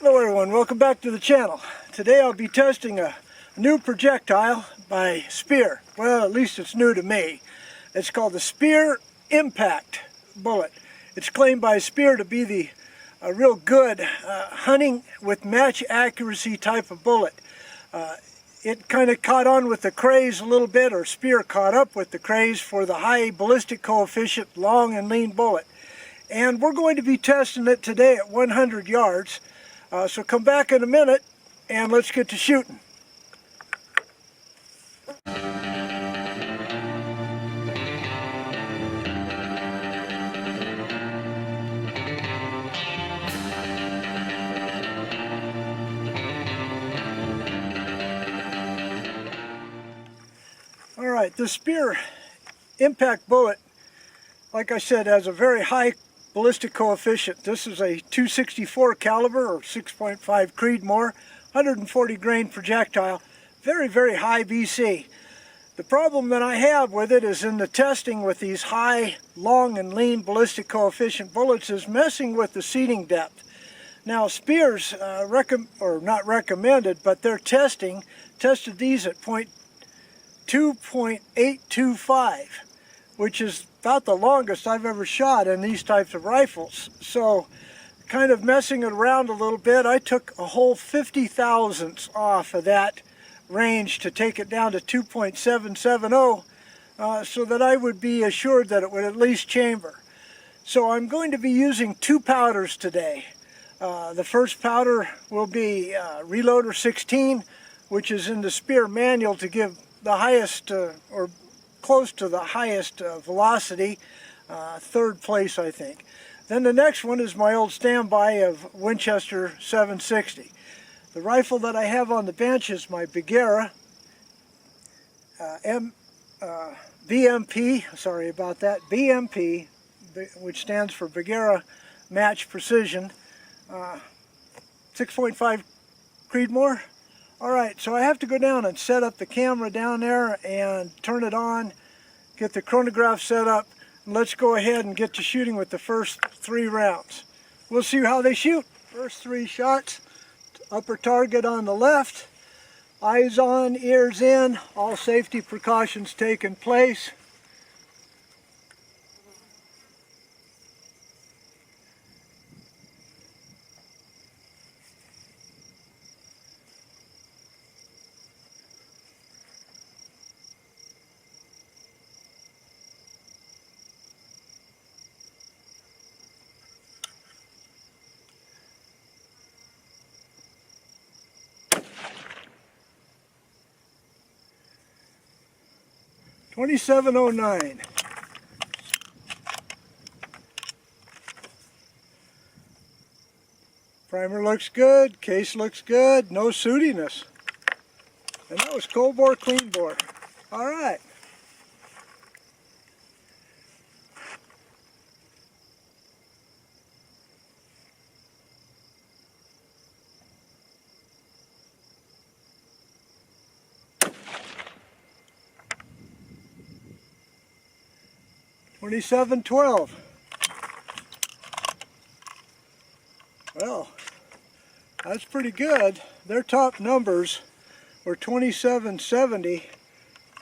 Hello everyone, welcome back to the channel. Today I'll be testing a new projectile by Speer. Well, at least it's new to me. It's called the Speer Impact bullet. It's claimed by Speer to be a real good hunting with match accuracy type of bullet. It kind of caught on with the craze a little bit, or Speer caught up with the craze for the high ballistic coefficient long and lean bullet. And we're going to be testing it today at 100 yards. So come back in a minute and let's get to shooting. Alright, the Speer Impact bullet, like I said, has a very high ballistic coefficient. This is a .264 caliber or 6.5 Creedmoor, 140 grain projectile, very, very high BC. The problem that I have with it is in the testing with these high, long and lean ballistic coefficient bullets is messing with the seating depth. Now Speer's, not recommended, but their tested these at 2.825, which is about the longest I've ever shot in these types of rifles. So kind of messing it around a little bit, I took a whole 50 thousandths off of that range to take it down to 2.770 so that I would be assured that it would at least chamber. So I'm going to be using two powders today. The first powder will be Reloader 16, which is in the Speer manual to give the highest or close to the highest velocity, third place I think. Then the next one is my old standby of Winchester 760. The rifle that I have on the bench is my Bagheera BMP, sorry about that, BMP, which stands for Bagheera Match Precision, 6.5 Creedmoor. Alright, so I have to go down and set up the camera down there and turn it on, get the chronograph set up, and let's go ahead and get to shooting with the first 3 rounds. We'll see how they shoot. First 3 shots, upper target on the left, eyes on, ears in, all safety precautions taken place. .2709. Primer looks good, case looks good, no sootiness. And that was cold bore, clean bore. All right. .2712. Well, that's pretty good. Their top numbers were 2770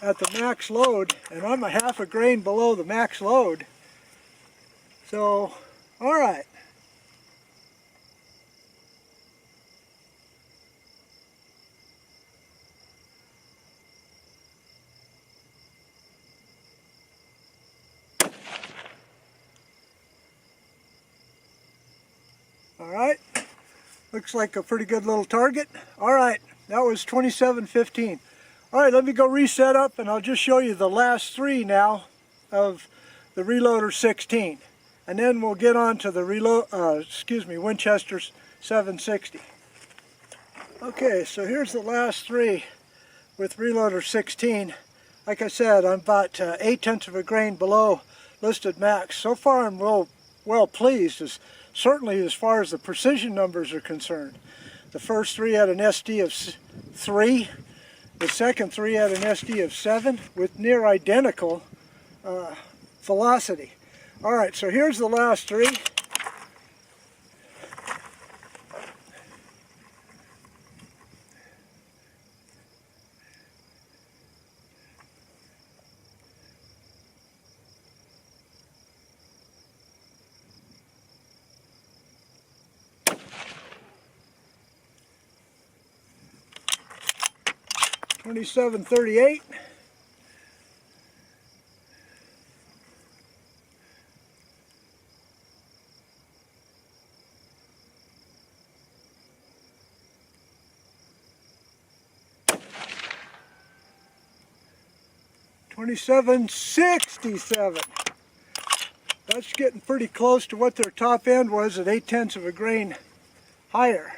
at the max load, and I'm a half a grain below the max load. So, all right. Alright, looks like a pretty good little target. Alright, that was 2715. Alright, let me go reset up and I'll just show you the last 3 now of the Reloader 16. And then we'll get on to the Winchester 760. Okay, so here's the last 3 with Reloader 16. Like I said, I'm about 0.8 of a grain below listed max. So far I'm well pleased, certainly as far as the precision numbers are concerned. The first 3 had an SD of 3, the second 3 had an SD of 7 with near identical velocity. Alright, so here's the last 3. 2738. $27.67. That's getting pretty close to what their top end was at 0.8 of a grain higher.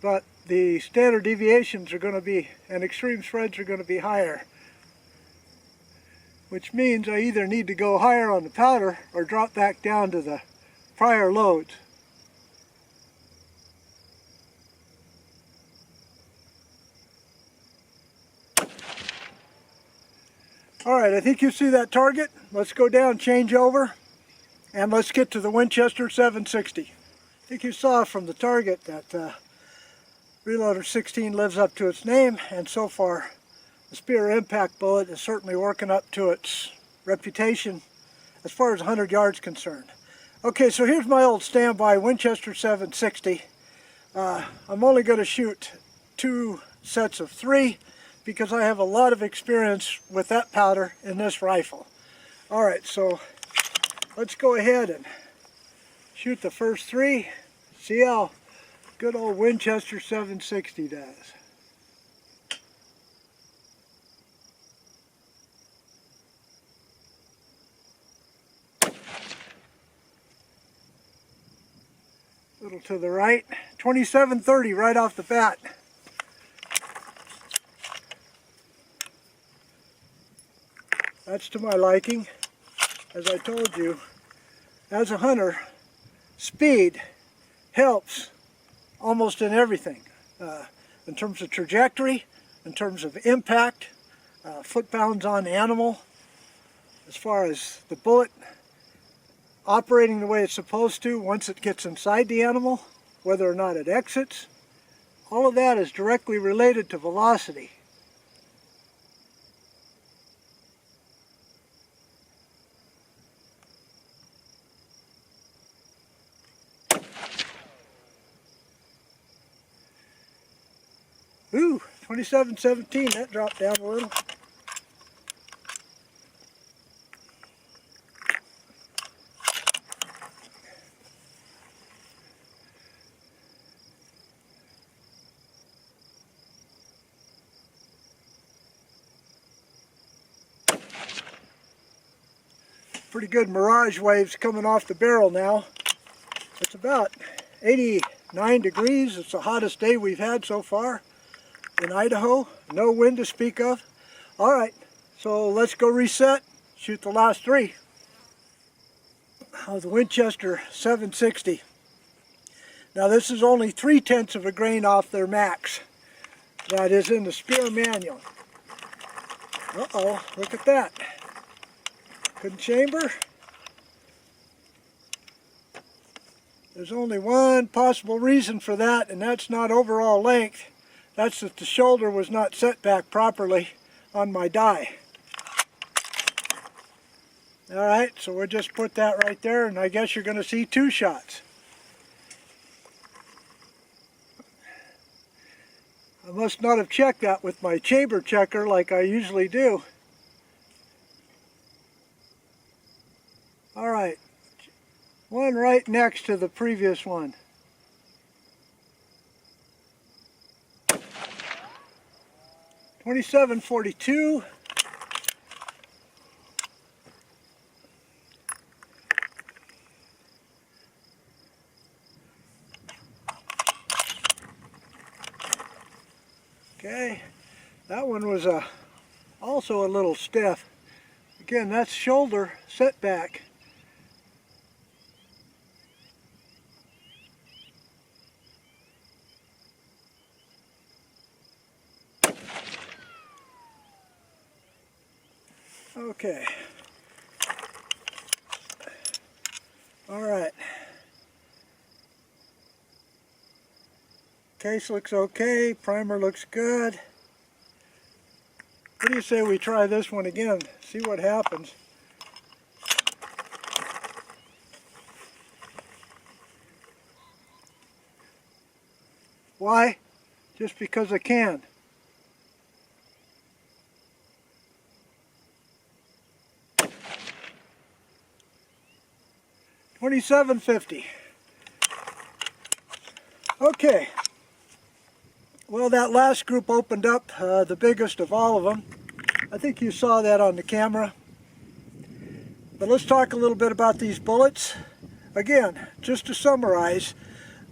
But the standard deviations are going to be, and extreme spreads are going to be higher. Which means I either need to go higher on the powder or drop back down to the prior loads. Alright, I think you see that target. Let's go down, change over, and let's get to the Winchester 760. I think you saw from the target that Reloader 16 lives up to its name, and so far the Speer impact bullet is certainly working up to its reputation as far as 100 yards concerned. Okay, so here's my old standby Winchester 760. I'm only going to shoot 2 sets of 3 because I have a lot of experience with that powder in this rifle. Alright, so let's go ahead and shoot the first 3. See how good old Winchester 760 does. A little to the right. 2730 right off the bat. That's to my liking. As I told you, as a hunter, speed helps almost in everything. In terms of trajectory, in terms of impact, foot-pounds on animal, as far as the bullet operating the way it's supposed to once it gets inside the animal, whether or not it exits. All of that is directly related to velocity. Ooh, 2717, that dropped down a little. Pretty good mirage waves coming off the barrel now. It's about 89 degrees. It's the hottest day we've had so far in Idaho. No wind to speak of. Alright, so let's go reset, shoot the last 3 of the Winchester 760. Now this is only 0.3 of a grain off their max. That is in the Speer manual. Uh-oh, look at that. Couldn't chamber. There's only one possible reason for that, and that's not overall length. That's that the shoulder was not set back properly on my die. Alright, so we'll just put that right there, and I guess you're going to see 2 shots. I must not have checked that with my chamber checker like I usually do. Alright, one right next to the previous one. $27.42. Okay, that one was also a little stiff. Again, that's shoulder setback. Okay. All right. Case looks okay. Primer looks good. What do you say we try this one again? See what happens. Why? Just because I can. $27.50. Okay. Well, that last group opened up, the biggest of all of them. I think you saw that on the camera. But let's talk a little bit about these bullets. Again, just to summarize,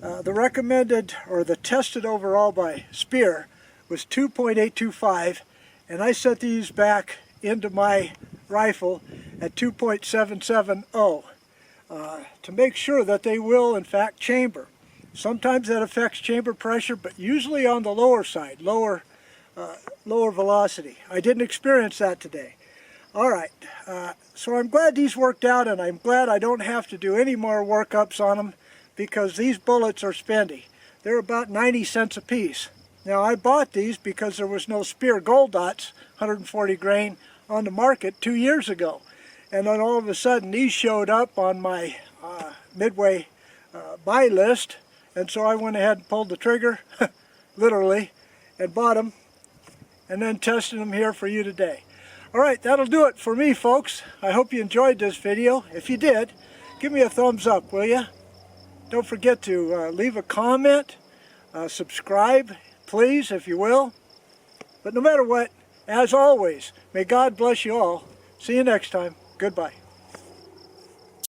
the recommended, or the tested overall by Speer was 2.825, and I set these back into my rifle at 2.770 to make sure that they will in fact chamber. Sometimes that affects chamber pressure, but usually on the lower side, lower velocity. I didn't experience that today. Alright, so I'm glad these worked out, and I'm glad I don't have to do any more workups on them, because these bullets are spendy. They're about 90 cents a piece. Now, I bought these because there was no Speer Gold Dots 140 grain on the market 2 years ago. And then all of a sudden these showed up on my Midway buy list, and so I went ahead and pulled the trigger, literally, and bought them, and then tested them here for you today. Alright, that'll do it for me, folks. I hope you enjoyed this video. If you did, give me a thumbs up, will you? Don't forget to leave a comment, subscribe, please, if you will. But no matter what, as always, may God bless you all. See you next time. Goodbye.